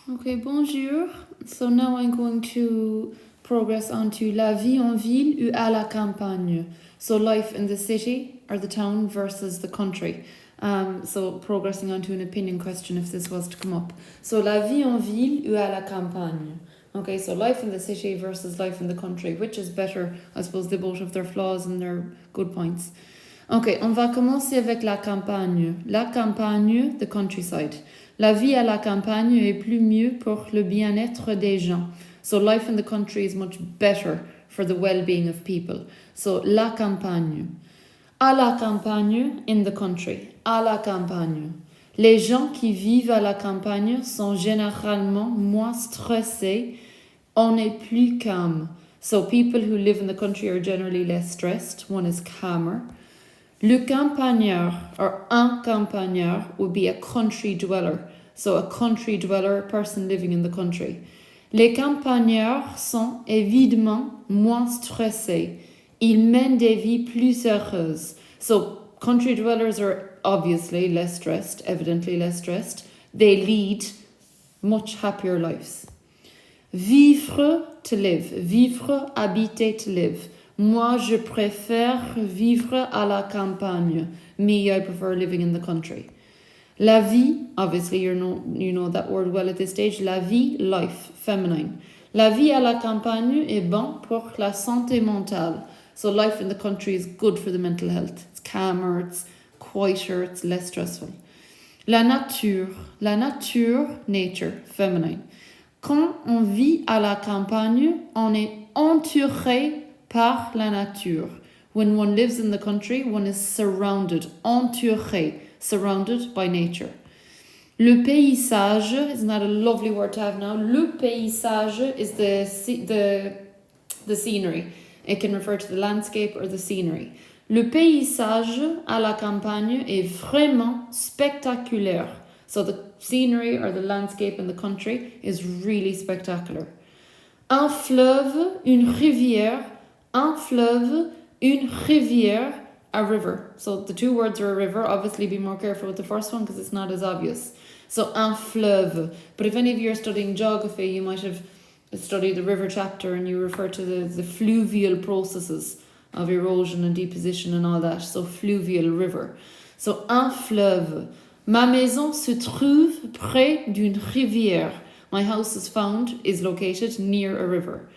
Okay, bonjour. So now I'm going to progress onto la vie en ville ou à la campagne. So life in the city or the town versus the country. So progressing onto an opinion question if this was to come up. So la vie en ville ou à la campagne. Okay, so life in the city versus life in the country. Which is better? I suppose they both have their flaws and their good points. Ok, on va commencer avec la campagne. La campagne, the countryside. La vie à la campagne est plus mieux pour le bien-être des gens. So life in the country is much better for the well-being of people. So la campagne. À la campagne, in the country. À la campagne. Les gens qui vivent à la campagne sont généralement moins stressés. On est plus calme. So people who live in the country are generally less stressed. One is calmer. Le campagnard, or un campagnard, would be a country dweller. So a country dweller, a person living in the country. Les campagnards sont évidemment moins stressés. Ils mènent des vies plus heureuses. So country dwellers are obviously less stressed, evidently less stressed. They lead much happier lives. Vivre, to live. Vivre, habiter, to live. Moi, je préfère vivre à la campagne. Me, I prefer living in the country. La vie, obviously you know that word well at this stage. La vie, life, feminine. La vie à la campagne est bon pour la santé mentale. So life in the country is good for the mental health. It's calmer, it's quieter, it's less stressful. La nature, nature, feminine. Quand on vit à la campagne, on est entouré par la nature. When one lives in the country, one is surrounded, entouré, surrounded by nature. Le paysage, isn't that a lovely word to have now? Le paysage is the scenery. It can refer to the landscape or the scenery. Le paysage à la campagne est vraiment spectaculaire. So the scenery or the landscape in the country is really spectacular. Un fleuve, une rivière. Un fleuve, une rivière, a river. So the two words are a river. Obviously be more careful with the first one because it's not as obvious. So un fleuve. But if any of you are studying geography, you might have studied the river chapter and you refer to the fluvial processes of erosion and deposition and all that. So fluvial river. So un fleuve. Ma maison se trouve près d'une rivière. My house is located near a river.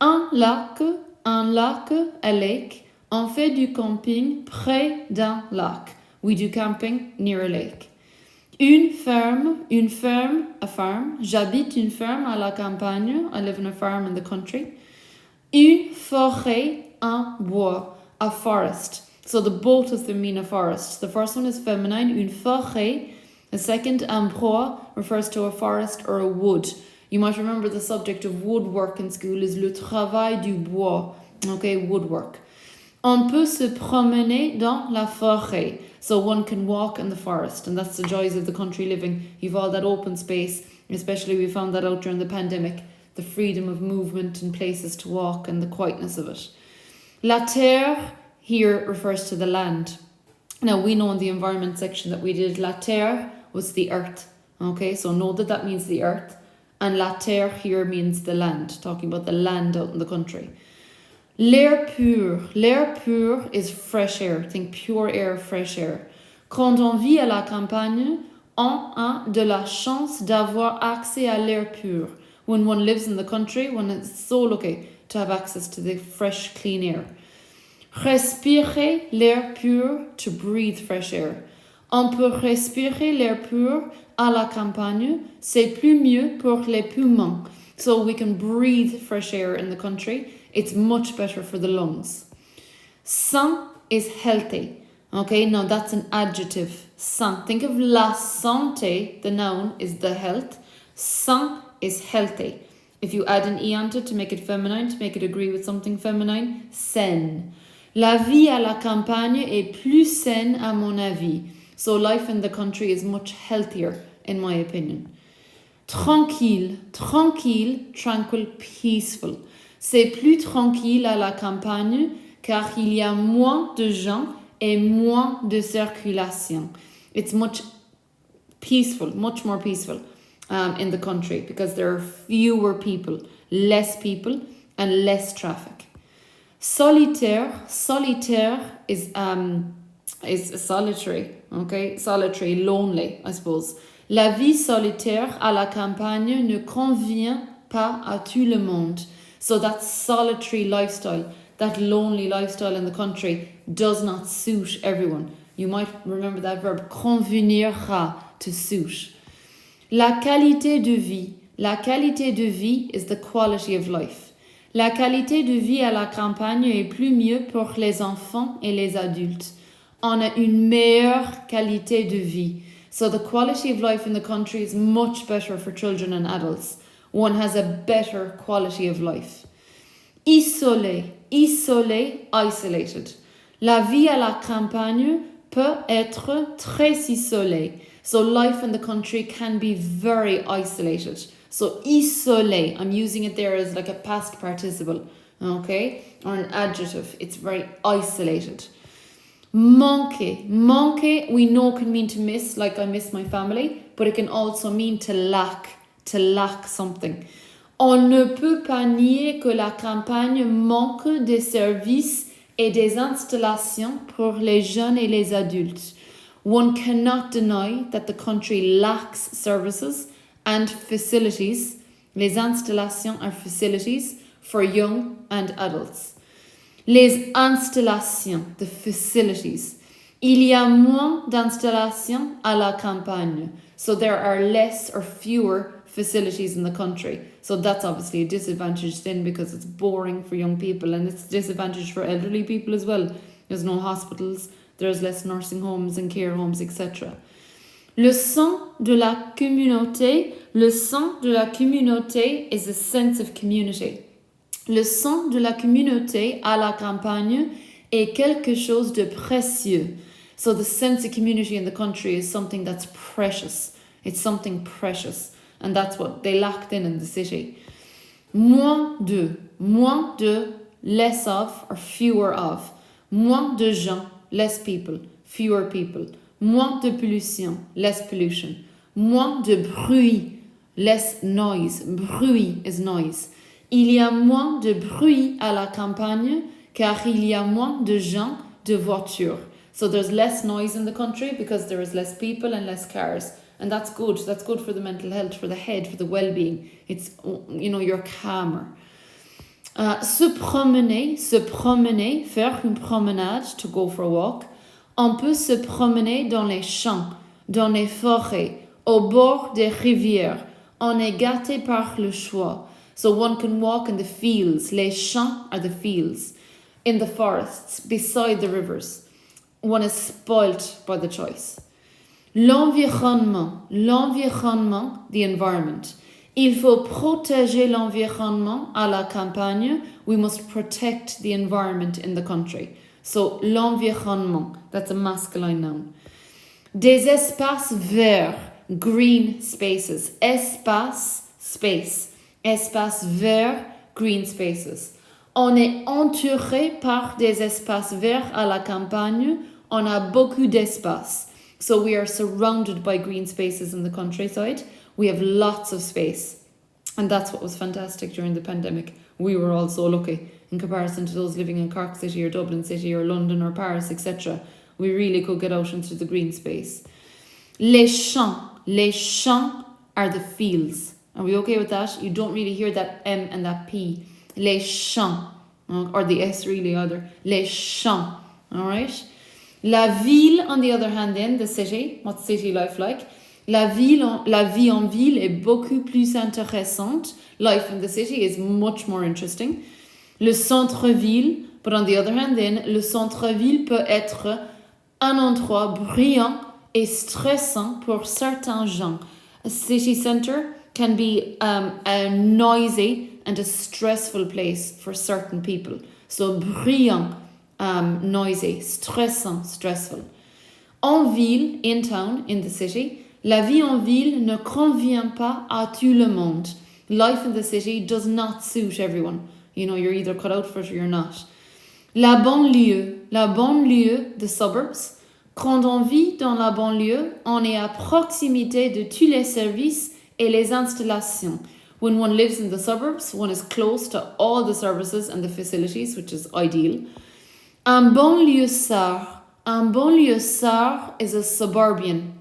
Un lac, a lake. On fait du camping près d'un lac. We do camping near a lake. Une ferme, a farm. J'habite une ferme à la campagne. I live in a farm in the country. Une forêt, un bois, a forest. So the both of them mean a forest. The first one is feminine, une forêt. The second, un bois, refers to a forest or a wood. You might remember the subject of woodwork in school is le travail du bois. Okay, woodwork. On peut se promener dans la forêt. So one can walk in the forest, and that's the joys of the country living. You've all that open space, especially we found that out during the pandemic, the freedom of movement and places to walk and the quietness of it. La terre here refers to the land. Now we know in the environment section that we did la terre was the earth. Okay, so know that means the earth. And la terre here means the land, talking about the land out in the country. L'air pur is fresh air. Think pure air, fresh air. Quand on vit à la campagne, on a de la chance d'avoir accès à l'air pur. When one lives in the country, one is so lucky to have access to the fresh, clean air. Respirer l'air pur, to breathe fresh air. On peut respirer l'air pur à la campagne, c'est plus mieux pour les poumons. So we can breathe fresh air in the country. It's much better for the lungs. Sain is healthy. Okay, now that's an adjective. Sain. Think of la santé, the noun is the health. Sain is healthy. If you add an e onto it to make it feminine, to make it agree with something feminine, saine. La vie à la campagne est plus saine à mon avis. So life in the country is much healthier, in my opinion. Tranquille, tranquil, peaceful. C'est plus tranquille à la campagne car il y a moins de gens et moins de circulation. It's much more peaceful. in the country because there are fewer people, and less traffic. Solitaire is solitary, okay? Solitary, lonely, I suppose. La vie solitaire à la campagne ne convient pas à tout le monde. So that solitary lifestyle, that lonely lifestyle in the country does not suit everyone. You might remember that verb, convenir, to suit. La qualité de vie. La qualité de vie is the quality of life. La qualité de vie à la campagne est plus mieux pour les enfants et les adultes. On a une meilleure qualité de vie. So the quality of life in the country is much better for children and adults. One has a better quality of life. Isolé, isolated. La vie à la campagne peut être très isolée. So life in the country can be very isolated. So isolé, I'm using it there as like a past participle, okay? Or an adjective. It's very isolated. Manquer, we know can mean to miss, like I miss my family, but it can also mean to lack something. On ne peut pas nier que la campagne manque des services et des installations pour les jeunes et les adultes. One cannot deny that the country lacks services and facilities. Les installations are facilities for young and adults. Les installations, the facilities. Il y a moins d'installations à la campagne. So there are less or fewer facilities in the country. So that's obviously a disadvantage then because it's boring for young people and it's a disadvantage for elderly people as well. There's no hospitals, there's less nursing homes and care homes, etc. Le sang de la communauté is a sense of community. Le sang de la communauté à la campagne est quelque chose de précieux. So the sense of community in the country is something that's precious. It's something precious. And that's what they lacked in the city. Moins de, less of or fewer of. Moins de gens, less people, fewer people. Moins de pollution, less pollution. Moins de bruit, less noise. Bruit is noise. Il y a moins de bruit à la campagne car il y a moins de gens, de voitures. So there's less noise in the country because there is less people and less cars. And that's good. That's good for the mental health, for the head, for the well-being. It's, you're calmer. Se promener, faire une promenade, to go for a walk. On peut se promener dans les champs, dans les forêts, au bord des rivières. On est gâté par le choix. So one can walk in the fields. Les champs are the fields. In the forests, beside the rivers. One is spoilt by the choice. L'environnement, the environment. Il faut protéger l'environnement à la campagne. We must protect the environment in the country. So l'environnement, that's a masculine noun. Des espaces verts, green spaces. Espace, space. Espaces verts, green spaces. On est entouré par des espaces verts à la campagne. On a beaucoup d'espace. So we are surrounded by green spaces in the countryside. We have lots of space. And that's what was fantastic during the pandemic. We were all so lucky in comparison to those living in Cork City or Dublin City or London or Paris, etc. We really could get out into the green space. Les champs are the fields. Are we okay with that? You don't really hear that M and that P. Les champs, or the S really either. Les champs, all right? La ville, on the other hand, then, the city, what's city life like? La vie en ville est beaucoup plus intéressante. Life in the city is much more interesting. Le centre-ville, but on the other hand, then, le centre-ville peut être un endroit bruyant et stressant pour certains gens. A city centre can be a noisy and a stressful place for certain people. So bruyant, noisy, stressant, stressful. En ville, in town, in the city, la vie en ville ne convient pas à tout le monde. Life in the city does not suit everyone. You're either cut out for it or you're not. La banlieue, the suburbs. Quand on vit dans la banlieue, on est à proximité de tous les services et les installations. When one lives in the suburbs, one is close to all the services and the facilities, which is ideal. Un banlieusard is a suburban.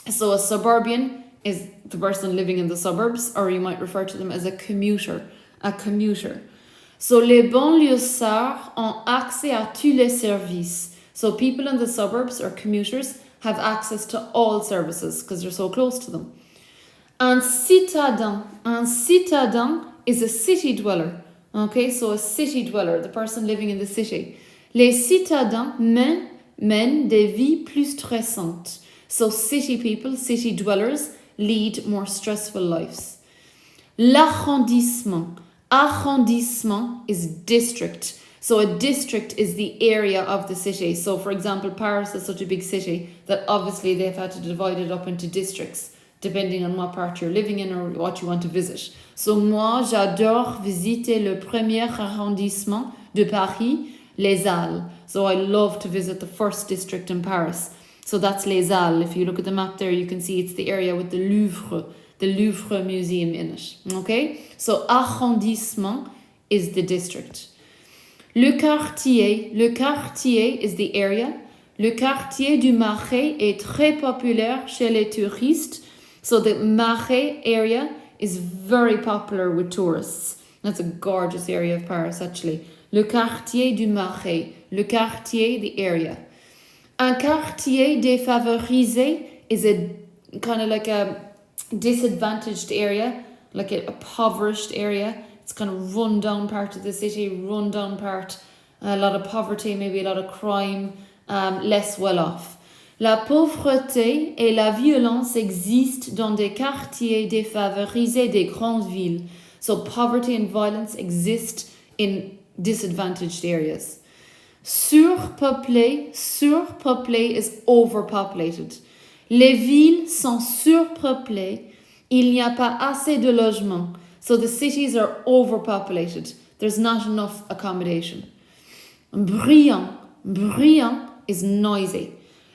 So a suburban is the person living in the suburbs, or you might refer to them as a commuter. So les banlieusards ont accès à tous les services. So people in the suburbs or commuters have access to all services because they're so close to them. Un citadin is a city dweller. Okay, so a city dweller, the person living in the city. Les citadins mènent des vies plus stressantes. So city people, city dwellers, lead more stressful lives. L'arrondissement is district. So a district is the area of the city. So for example, Paris is such a big city that obviously they've had to divide it up into districts, depending on what part you're living in or what you want to visit. So moi, j'adore visiter le premier arrondissement de Paris, Les Halles. So I love to visit the first district in Paris. So that's Les Halles. If you look at the map there, you can see it's the area with the Louvre Museum in it. Okay? So arrondissement is the district. Le quartier is the area. Le quartier du Marais est très populaire chez les touristes. So the Marais area is very popular with tourists. That's a gorgeous area of Paris, actually. Le quartier du Marais. Le quartier, the area. Un quartier défavorisé is a kind of like a disadvantaged area, like a impoverished area. It's kind of run down part of the city, run down part, a lot of poverty, maybe a lot of crime, less well off. La pauvreté et la violence existent dans des quartiers défavorisés des grandes villes. So poverty and violence exist in disadvantaged areas. Surpeuplé is overpopulated. Les villes sont surpeuplées. Il n'y a pas assez de logements. So the cities are overpopulated. There's not enough accommodation. Bruyant is noisy.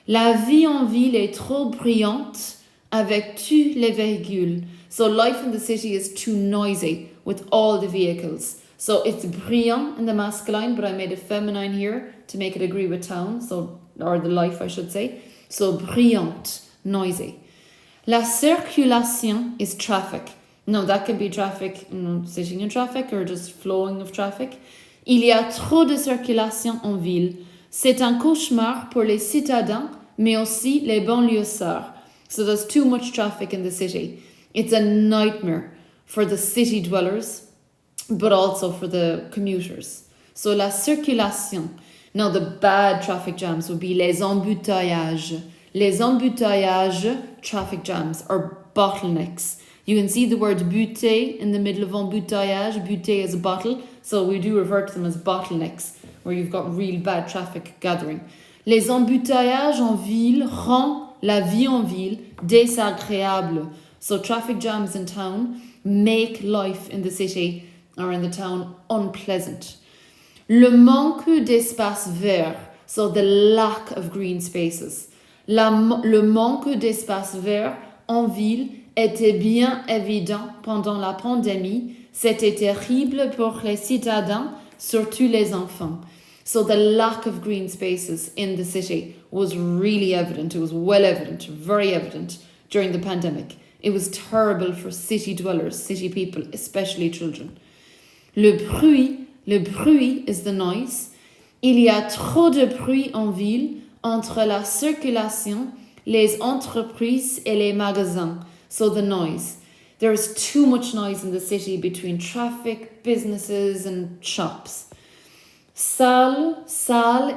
La vie en ville est trop bruyante avec tous les véhicules. So life in the city is too noisy with all the vehicles. So it's bruyant in the masculine, but I made a feminine here to make it agree with town, so or the life I should say. So bruyant, noisy. La circulation is traffic. No, that can be traffic, sitting in traffic or just flowing of traffic. Il y a trop de circulation en ville. C'est un cauchemar pour les citadins, mais aussi les banlieusards. So there's too much traffic in the city. It's a nightmare for the city dwellers, but also for the commuters. So la circulation. Now the bad traffic jams would be les embouteillages. Les embouteillages, traffic jams, or bottlenecks. You can see the word butée in the middle of embouteillage. Butée is a bottle, so we do refer to them as bottlenecks, where you've got real bad traffic gathering. Les embouteillages en ville rend la vie en ville désagréable. So traffic jams in town make life in the city or in the town unpleasant. Le manque d'espace vert, so the lack of green spaces. Le manque d'espace vert en ville était bien évident pendant la pandémie. C'était terrible pour les citadins, surtout les enfants. So the lack of green spaces in the city was really evident. It was well evident, very evident during the pandemic. It was terrible for city dwellers, city people, especially children. Le bruit is the noise. Il y a trop de bruit en ville entre la circulation, les entreprises et les magasins. So the noise. There is too much noise in the city between traffic, businesses and shops. Sale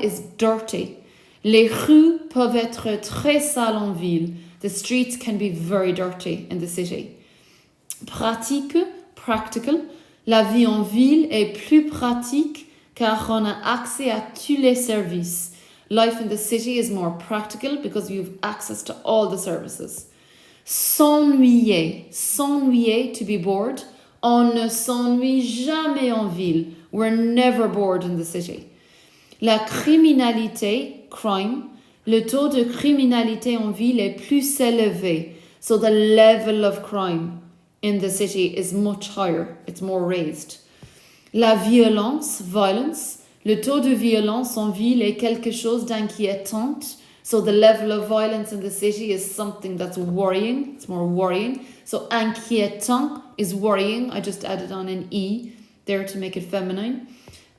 is dirty. Les rues peuvent être très sales en ville. The streets can be very dirty in the city. Practical. La vie en ville est plus pratique car on a accès à tous les services. Life in the city is more practical because you have access to all the services. S'ennuyer, to be bored. On ne s'ennuie jamais en ville. We're never bored in the city. La criminalité, crime. Le taux de criminalité en ville est plus élevé. So the level of crime in the city is much higher. It's more raised. La violence, violence, le taux de violence en ville est quelque chose d'inquiétant. So the level of violence in the city is something that's worrying. It's more worrying. So inquiétant is worrying. I just added on an E there to make it feminine.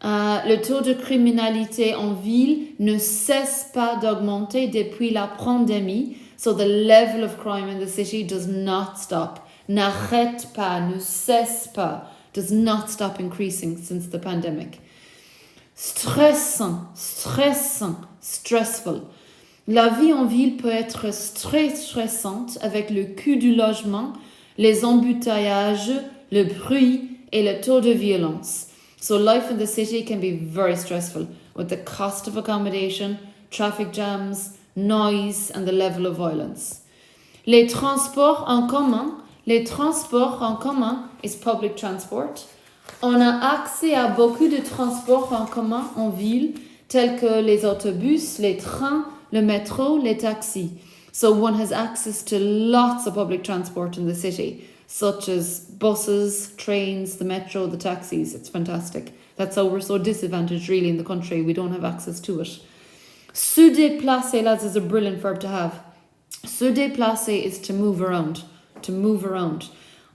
Le taux de criminalité en ville ne cesse pas d'augmenter depuis la pandémie. So the level of crime in the city does not stop. N'arrête pas, ne cesse pas, does not stop increasing since the pandemic. Stressant, stressful. La vie en ville peut être très stressante avec le coût du logement, les embouteillages, le bruit et le taux de violence. So life in the city can be very stressful with the cost of accommodation, traffic jams, noise and the level of violence. Les transports en commun is public transport. On a accès à beaucoup de transports en commun en ville, tels que les autobus, les trains, le métro, les taxis. So one has access to lots of public transport in the city, such as buses, trains, the metro, the taxis. It's fantastic. That's how we're so disadvantaged really in the country. We don't have access to it. Se déplacer, lads, is a brilliant verb to have. Se déplacer is to move around.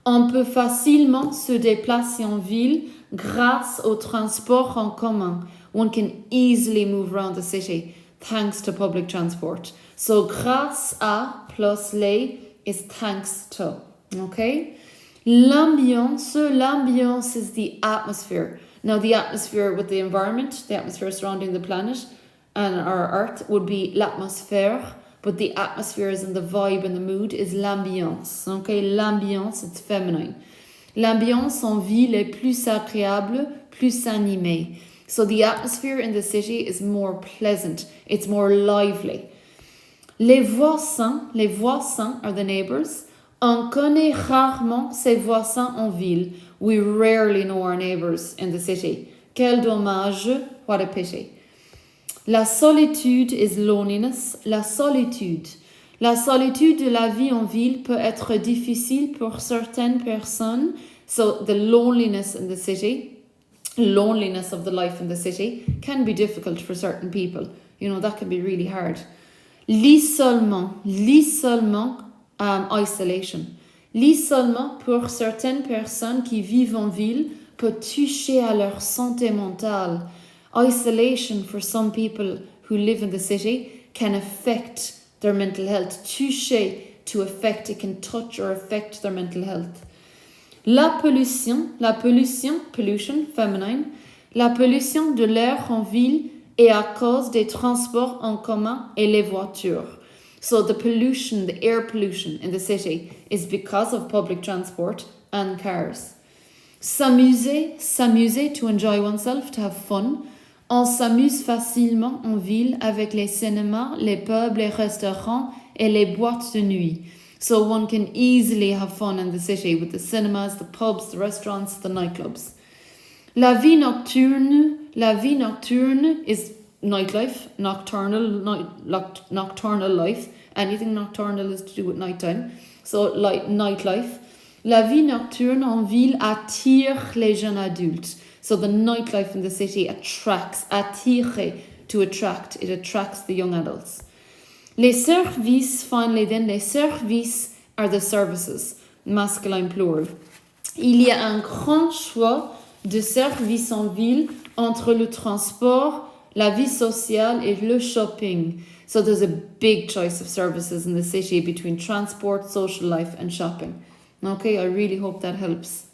On peut facilement se déplacer en ville grâce au transport en commun. One can easily move around the city thanks to public transport. So grâce à plus les is thanks to. Okay? L'ambiance is the atmosphere. Now the atmosphere with the environment, the atmosphere surrounding the planet and our earth would be l'atmosphère, but the atmosphere is in the vibe and the mood is l'ambiance. Okay? L'ambiance, it's feminine. L'ambiance en ville est plus agréable, plus animée. So the atmosphere in the city is more pleasant. It's more lively. Les voisins are the neighbors. On connaît rarement ses voisins en ville. We rarely know our neighbors in the city. Quel dommage, what a pity. La solitude is loneliness. La solitude de la vie en ville peut être difficile pour certaines personnes. So the loneliness in the city, loneliness of the life in the city can be difficult for certain people. You know, that can be really hard. L'isolement, isolation. L'isolement pour certaines personnes qui vivent en ville peut toucher à leur santé mentale. Isolation for some people who live in the city can affect their mental health. Toucher, to affect, it can touch or affect their mental health. La pollution, pollution, feminine. La pollution de l'air en ville est à cause des transports en commun et les voitures. So the pollution, the air pollution in the city is because of public transport and cars. S'amuser, to enjoy oneself, to have fun. On s'amuse facilement en ville avec les cinémas, les pubs, les restaurants et les boîtes de nuit. So one can easily have fun in the city with the cinemas, the pubs, the restaurants, the nightclubs. La vie nocturne is nightlife, nocturnal life. Anything nocturnal is to do with nighttime. So like nightlife. La vie nocturne en ville attire les jeunes adultes. So the nightlife in the city attire, to attract. It attracts the young adults. Les services, finally then, les services are the services, masculine plural. Il y a un grand choix de services en ville entre le transport, la vie sociale et le shopping. So there's a big choice of services in the city between transport, social life and shopping. Okay, I really hope that helps.